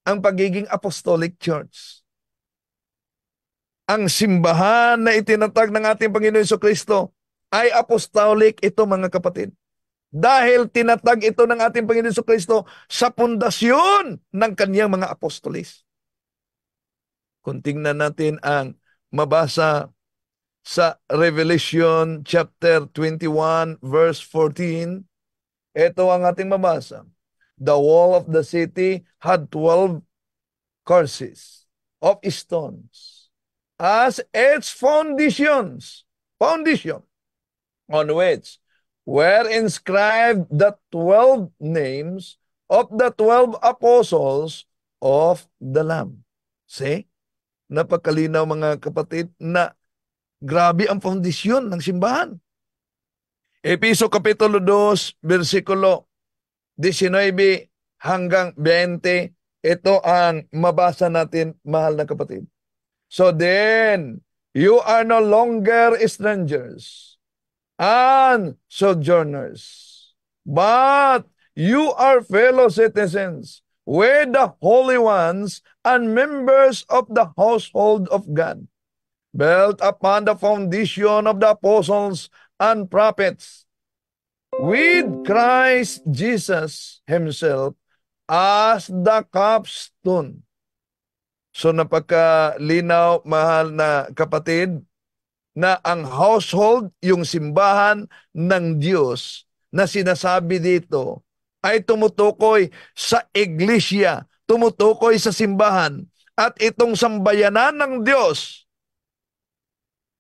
ang pagiging apostolic church. Ang simbahan na itinatag ng ating Panginoon Jesucristo ay apostolic ito, mga kapatid. Dahil tinatag ito ng ating Panginoon Jesucristo sa pundasyon ng kaniyang mga apostolis. Kung tingnan natin ang mabasa sa Revelation chapter 21 verse 14, ito ang ating mabasa. The wall of the city had 12 courses of stones as its foundation, on which were inscribed the 12 names of the 12 apostles of the Lamb. See? Napakalinaw, mga kapatid, na grabe ang foundation ng simbahan. Efeso Kapitulo 2, versikulo 19 hanggang 20, ito ang mabasa natin, mahal na kapatid. So then, you are no longer strangers and sojourners, but you are fellow citizens with the holy ones and members of the household of God, built upon the foundation of the apostles and prophets, with Christ Jesus Himself as the capstone. So napagkalinaw, mahal na kapatid, na ang household, yung simbahan ng Diyos na sinasabi dito, ay tumutukoy sa iglesia, tumutukoy sa simbahan. At itong sambayanan ng Diyos,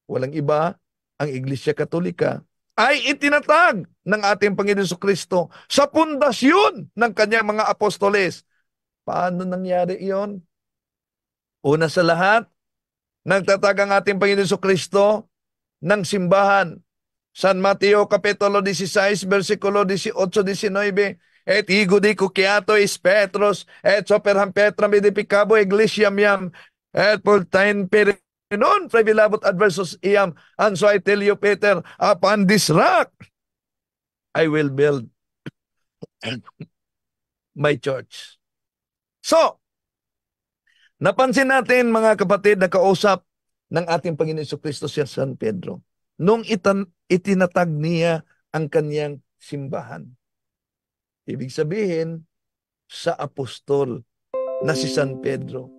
walang iba, ang Iglesia Katolika, ay itinatag ng ating Panginoon Jesucristo sa pundasyon ng kanyang mga apostoles. Paano nangyari iyon? Una sa lahat, nagtatag ang ating Panginoon Jesucristo ng simbahan. San Mateo Kapitulo 16, versikulo 18-19, et higo di kukiato is Petros, et soperham Petra medipicabo iglesiam yam, et pultain perinon previlabot adversus iam, and so I tell you, Peter, upon this rock I will build my church. So, napansin natin, mga kapatid, na kausap ng ating Panginoon Jesucristo si San Pedro nung itinatag niya ang kanyang simbahan. Ibig sabihin, sa apostol na si San Pedro.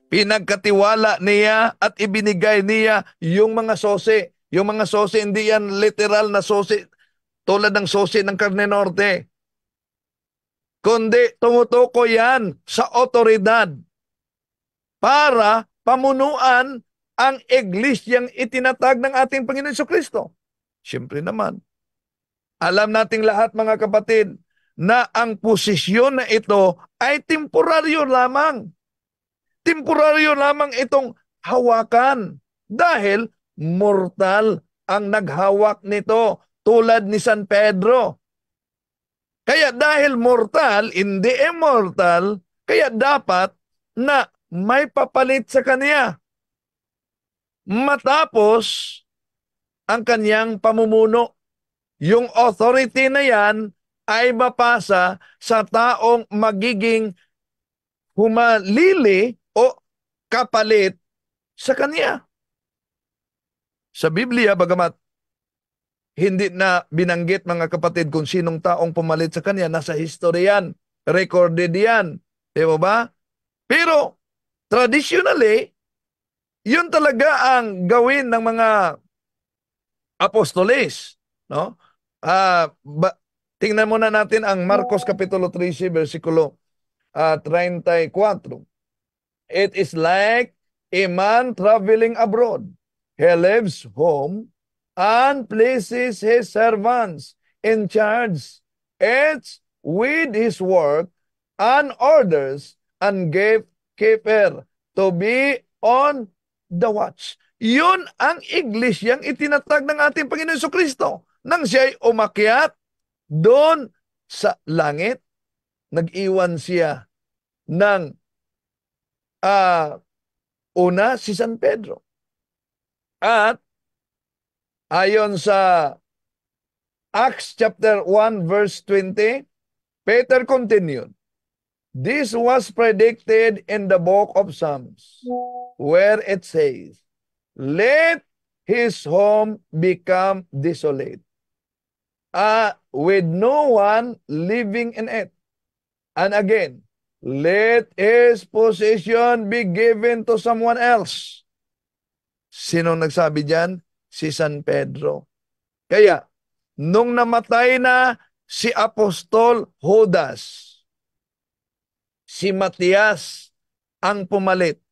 Pinagkatiwala niya at ibinigay niya yung mga sose. Yung mga sose, hindi yan literal na sose tulad ng sose ng Carne Norte. Kundi tumutuko yan sa otoridad para pamunuan ang iglesyang itinatag ng ating Panginoon Jesucristo. Siyempre naman, alam nating lahat mga kapatid na ang posisyon na ito ay temporaryo lamang. Temporaryo lamang itong hawakan dahil mortal ang naghawak nito tulad ni San Pedro. Kaya dahil mortal, hindi immortal, kaya dapat na may papalit sa kanya matapos ang kanyang pamumuno. Yung authority na yan ay mapasa sa taong magiging humalili o kapalit sa kanya. Sa Biblia, bagamat hindi na binanggit mga kapatid kung sinong taong pumalit sa kanya, nasa history yan, recorded yan. Di ba? Pero traditionally, yun talaga ang gawin ng mga apostoles. No? Tingnan muna natin ang Marcos Kapitulo 13, versikulo 34. It is like a man traveling abroad. He leaves home and places his servants in charge, each with his work and orders, and gave keeper to be on the watch. Yun ang iglesyang itinatag ng ating Panginoon Jesucristo. Nang siya'y umakyat doon sa langit, nag-iwan siya ng una si San Pedro. At ayon sa Acts chapter 1 verse 20, Peter continued, "This was predicted in the book of Psalms, where it says, 'Let his home become desolate, with no one living in it.' And again, 'Let his possession be given to someone else.'" Sino nagsabi diyan? Si San Pedro. Kaya, nung namatay na si Apostol Judas, si Matias ang pumalit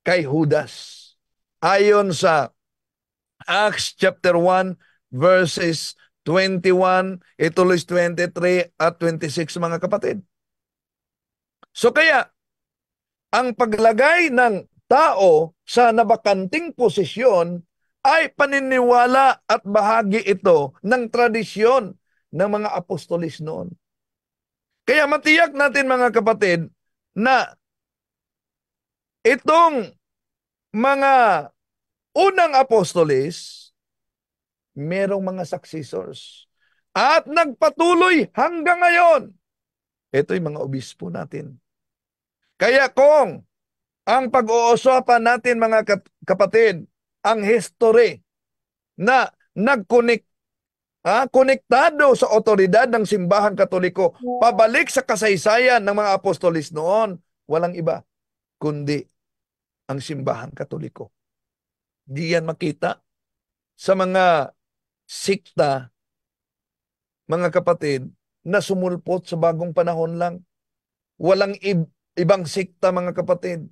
kay Judas. Ayon sa Acts chapter 1 verses 21, ituloy 23 at 26 mga kapatid. So kaya, ang paglagay ng tao sa nabakanting posisyon ay paniniwala at bahagi ito ng tradisyon ng mga apostolis noon. Kaya matiyak natin mga kapatid na itong mga unang apostolis, merong mga successors. At nagpatuloy hanggang ngayon. Ito'y mga obispo natin. Kaya kung ang pag-uusapan natin mga kapatid, ang history na konektado sa otoridad ng simbahang Katoliko, pabalik sa kasaysayan ng mga apostolis noon, walang iba kundi ang simbahang Katoliko. Di yan makita sa mga sikta, mga kapatid, na sumulpot sa bagong panahon lang. Walang ibang sikta mga kapatid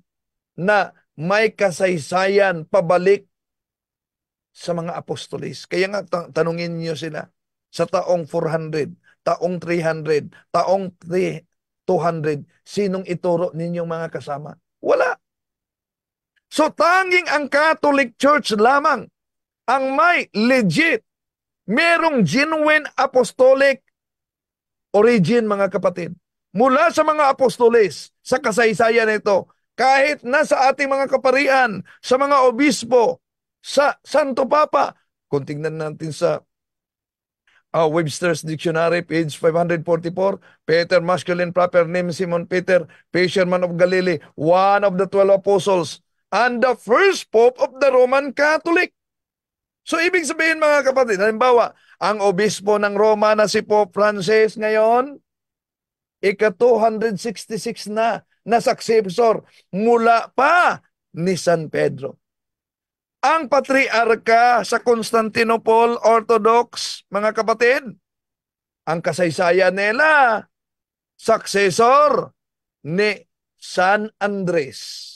na may kasaysayan pabalik sa mga apostolis. Kaya nga tanungin niyo sila sa taong 400, taong 300, taong 200, sinong ituro ninyong mga kasama? Wala. So tanging ang Catholic Church lamang ang may legit, merong genuine apostolic origin mga kapatid. Mula sa mga apostolis, sa kasaysayan nito, kahit nasa ating mga kaparian, sa mga obispo, sa Santo Papa. Kung tingnan natin sa Webster's Dictionary, page 544, Peter, masculine proper name, Simon Peter, fisherman of Galilee, one of the 12 apostles, and the first pope of the Roman Catholic. So ibig sabihin mga kapatid, halimbawa, ang obispo ng Roma na si Pope Francis ngayon, ika-266 na successor mula pa ni San Pedro. Ang patriarka sa Constantinople Orthodox, mga kapatid, ang kasaysayan nila, successor ni San Andres.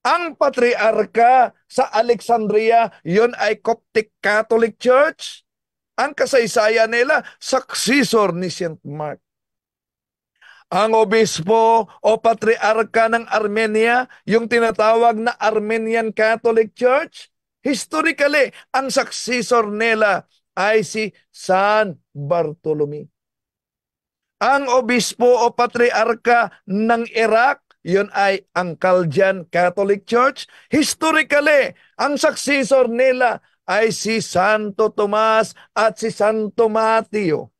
Ang patriarka sa Alexandria, yon ay Coptic Catholic Church. Ang kasaysayan nila, successor ni St. Mark. Ang obispo o patriarka ng Armenia, yung tinatawag na Armenian Catholic Church, historically, ang successor nila ay si San Bartolome. Ang obispo o patriarka ng Iraq, yun ay ang Chaldean Catholic Church. Historically, ang successor nila ay si Santo Tomas at si Santo Mateo.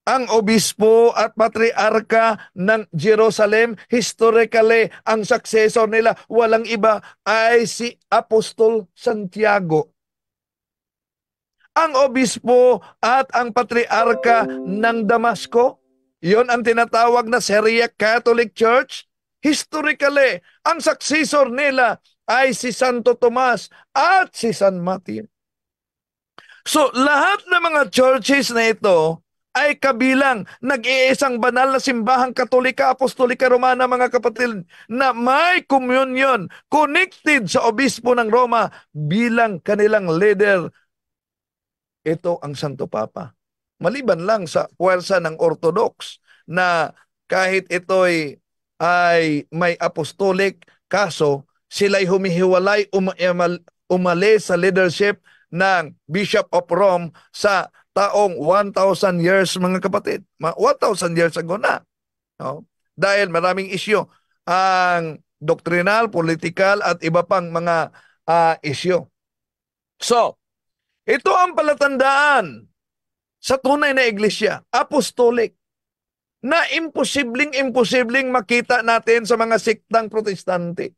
Ang obispo at patriarka ng Jerusalem, historically, ang successor nila, walang iba, ay si Apostol Santiago. Ang obispo at ang patriarka ng Damasco, yon ang tinatawag na Syriac Catholic Church. Historically, ang successor nila ay si Santo Tomas at si San Mateo. So, lahat ng mga churches na ito ay kabilang nag-iisang banal na simbahang Katolika, Apostolika, Romana, mga kapatid, na may communion, connected sa obispo ng Roma bilang kanilang leader. Ito ang Santo Papa. Maliban lang sa puwersa ng Orthodox na kahit ito'y ay may apostolic, kaso sila'y humihiwalay, umalis sa leadership ng Bishop of Rome sa taong 1,000 years, mga kapatid. 1,000 years ago na. No? Dahil maraming isyu ang doctrinal, political at iba pang mga isyu. So, ito ang palatandaan sa tunay na iglesia, apostolic, na imposibleng makita natin sa mga siktang protestante.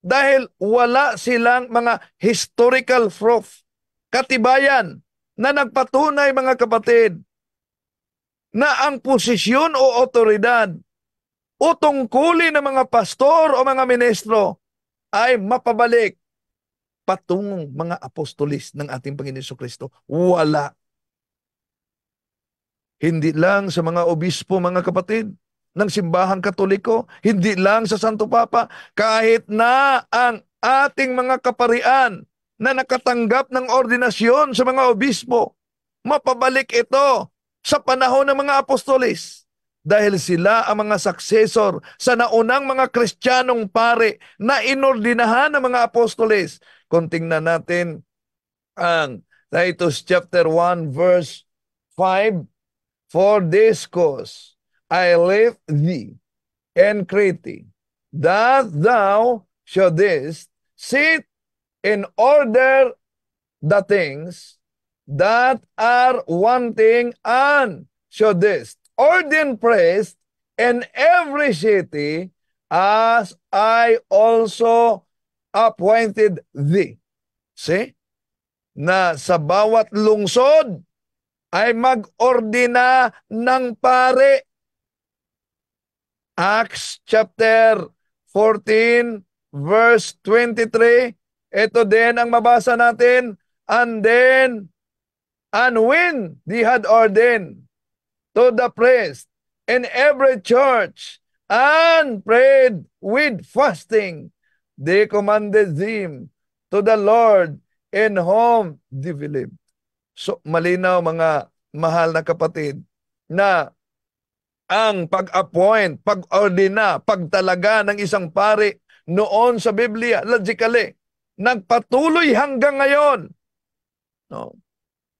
Dahil wala silang mga historical proof, katibayan, na nagpatunay, mga kapatid, na ang posisyon o otoridad o tungkulin ng mga pastor o mga ministro ay mapabalik patungong mga apostolis ng ating Panginoon Jesucristo. Wala. Hindi lang sa mga obispo, mga kapatid, ng simbahang Katoliko, hindi lang sa Santo Papa, kahit na ang ating mga kaparian na nakatanggap ng ordinasyon sa mga obispo, mapabalik ito sa panahon ng mga apostolis. Dahil sila ang mga successor sa naunang mga Kristiyanong pare na inordinahan ng mga apostolis. Kung tingnan natin ang Titus chapter 1 verse 5, "For this cause I left thee in Crete, that thou shouldest sit in order the things that are wanting, and shouldest ordain priest in every city, as I also appointed thee." See? Na sa bawat lungsod ay mag-ordina ng pare. Acts chapter 14 verse 23. Ito din ang mabasa natin. And when they had ordained to the priest in every church and prayed with fasting, they commanded them to the Lord in whom they believed. So, malinaw, mga mahal na kapatid, na ang pag-appoint, pag-ordina, pagtalaga ng isang pari noon sa Biblia, logically, nagpatuloy hanggang ngayon. No?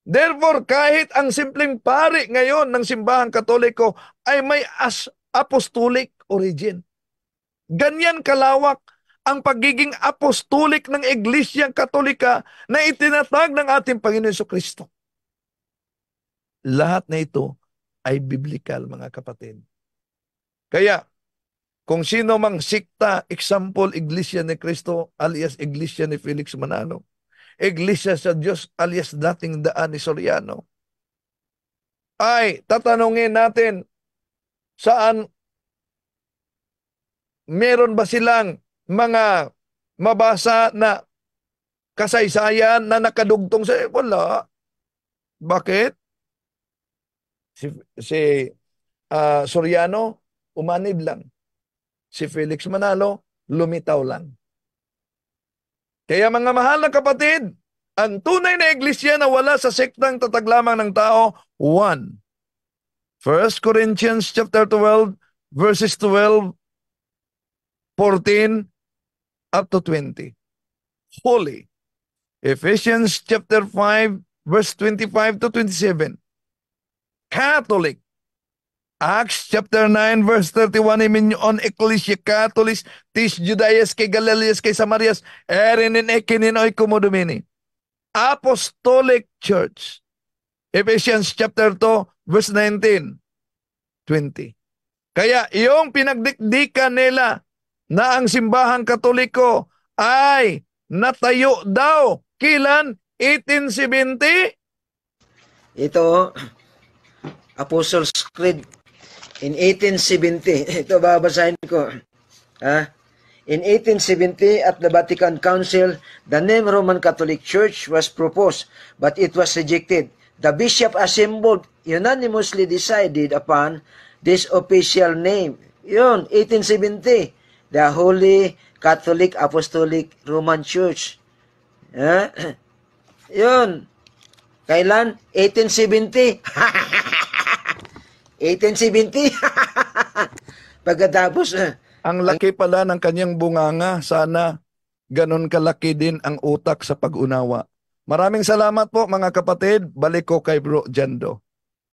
Therefore, kahit ang simpleng pari ngayon ng simbahang Katoliko ay may apostolic origin. Ganyan kalawak ang pagiging apostolic ng Iglesyang Katolika na itinatag ng ating Panginoon Jesucristo. Lahat na ito ay biblical, mga kapatid. Kaya, kung sino mang sikta, example, Iglesia ni Cristo alias Iglesia ni Felix Manalo, Iglesia sa Diyos alias dating Daan ni Soriano, ay tatanungin natin saan meron ba silang mga mabasa na kasaysayan na nakadugtong sa wala. Bakit? Si Soriano, umanib lang. si Felix Manalo, lumitaw lang. Kaya mga mahal na kapatid, ang tunay na iglesia na wala sa sektang tatag lamang ng tao, 1. 1 Corinthians chapter 12, verses 12, 14, up to 20. Holy. Ephesians chapter 5, verse 25 to 27. Catholic. Acts chapter 9, verse 31, iminyon Ecclesia Catholis, tis Judaeas kay Galileas kay Samarias, erinin ekininoy kumudumini. Apostolic Church. Ephesians chapter 2, verse 19, 20. Kaya yung pinagdikdikan nila na ang simbahang Katoliko ay natayo daw. Kailan? 1870? Ito, Apostles' Creed in 1870. Ito babasahin ko. In 1870, at the Vatican Council, the name Roman Catholic Church was proposed, but it was rejected. The bishop assembled unanimously decided upon this official name. Yun, 1870. The Holy Catholic Apostolic Roman Church. Yun. Kailan? 1870. 1870. Pagkatapos, Ang laki pala ng kanyang bunganga. Sana ganun kalaki din ang utak sa pag-unawa. Maraming salamat po mga kapatid. Balik ko kay Bro Jando.